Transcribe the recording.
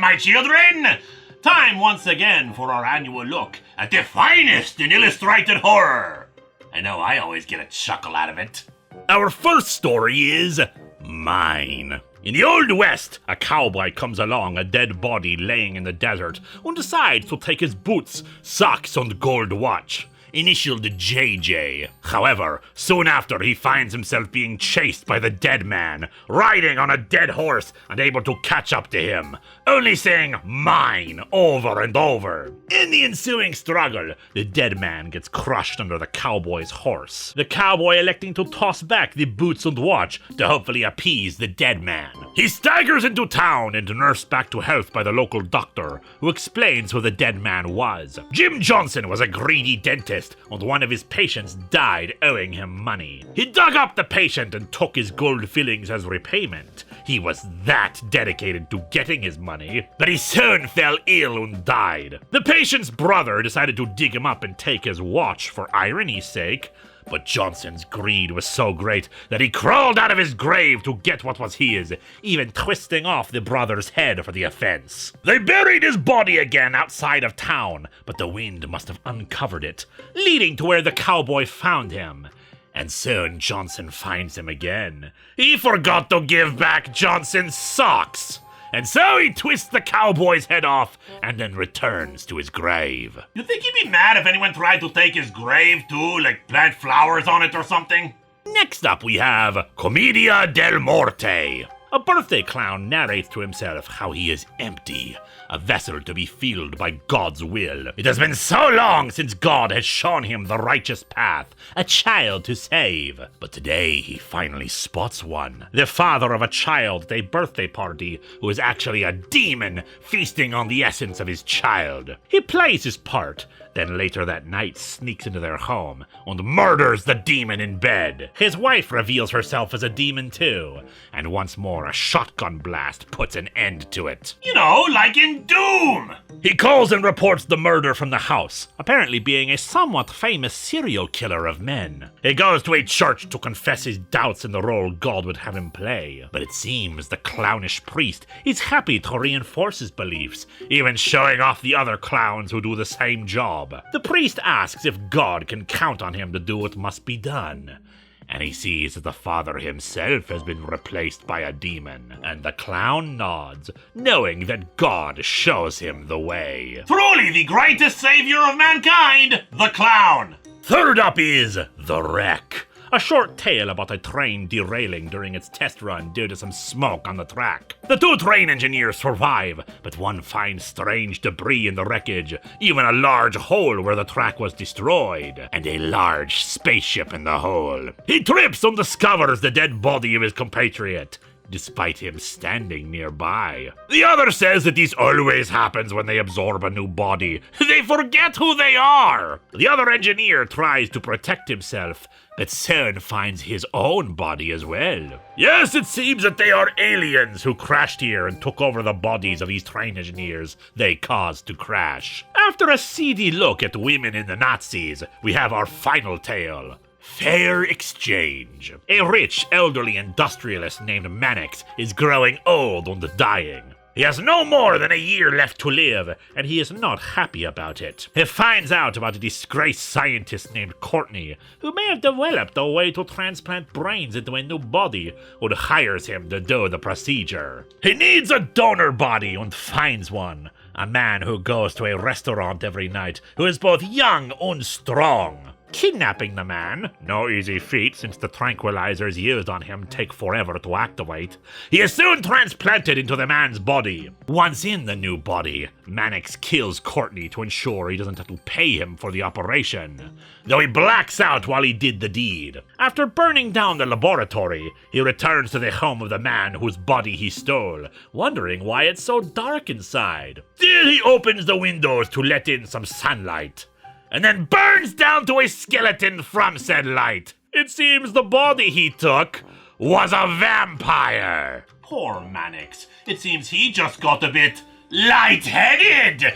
my children! Time once again for our annual look at the finest in illustrated horror. I know I always get a chuckle out of it. Our first story is mine. In the Old West, a cowboy comes along a dead body laying in the desert and decides to take his boots, socks, and gold watch. Initialed JJ. However, soon after he finds himself being chased by the dead man, riding on a dead horse and able to catch up to him, only saying mine over and over. In the ensuing struggle, the dead man gets crushed under the cowboy's horse, the cowboy electing to toss back the boots and watch to hopefully appease the dead man. He staggers into town and nursed back to health by the local doctor, who explains who the dead man was. Jim Johnson was a greedy dentist, and one of his patients died owing him money. He dug up the patient and took his gold fillings as repayment. He was that dedicated to getting his money that he soon fell ill and died. The patient's brother decided to dig him up and take his watch for irony's sake, but Johnson's greed was so great that he crawled out of his grave to get what was his, even twisting off the brother's head for the offense. They buried his body again outside of town, but the wind must have uncovered it, leading to where the cowboy found him. And soon Johnson finds him again. He forgot to give back Johnson's socks, and so he twists the cowboy's head off and then returns to his grave. You think he'd be mad if anyone tried to take his grave too, like plant flowers on it or something? Next up we have Commedia del Moarte. A birthday clown narrates to himself how he is empty, a vessel to be filled by God's will. It has been so long since God has shown him the righteous path, a child to save. But today he finally spots one, the father of a child at a birthday party who is actually a demon feasting on the essence of his child. He plays his part, then later that night sneaks into their home and murders the demon in bed. His wife reveals herself as a demon too, and once more a shotgun blast puts an end to it. You know, like in Doom! He calls and reports the murder from the house, apparently being a somewhat famous serial killer of men. He goes to a church to confess his doubts in the role God would have him play, but it seems the clownish priest is happy to reinforce his beliefs, even showing off the other clowns who do the same job. The priest asks if God can count on him to do what must be done, and he sees that the father himself has been replaced by a demon, and the clown nods, knowing that God shows him the way. Truly the greatest savior of mankind, the clown! Third up is The Wreck, a short tale about a train derailing during its test run due to some smoke on the track. The two train engineers survive, but one finds strange debris in the wreckage, even a large hole where the track was destroyed, and a large spaceship in the hole. He trips and discovers the dead body of his compatriot, despite him standing nearby. The other says that this always happens when they absorb a new body. They forget who they are! The other engineer tries to protect himself, but soon finds his own body as well. Yes, it seems that they are aliens who crashed here and took over the bodies of these train engineers they caused to crash. After a seedy look at women in the Nazis, we have our final tale. Fair exchange. A rich, elderly industrialist named Mannix is growing old and dying. He has no more than a year left to live, and he is not happy about it. He finds out about a disgraced scientist named Courtney, who may have developed a way to transplant brains into a new body, and hires him to do the procedure. He needs a donor body and finds one. A man who goes to a restaurant every night, who is both young and strong. Kidnapping the man, no easy feat since the tranquilizers used on him take forever to activate, he is soon transplanted into the man's body. Once in the new body, Mannix kills Courtney to ensure he doesn't have to pay him for the operation, though he blacks out while he did the deed. After burning down the laboratory, he returns to the home of the man whose body he stole, wondering why it's so dark inside. Still, he opens the windows to let in some sunlight, and then burns down to a skeleton from said light. It seems the body he took was a vampire. Poor Mannix. It seems he just got a bit lightheaded.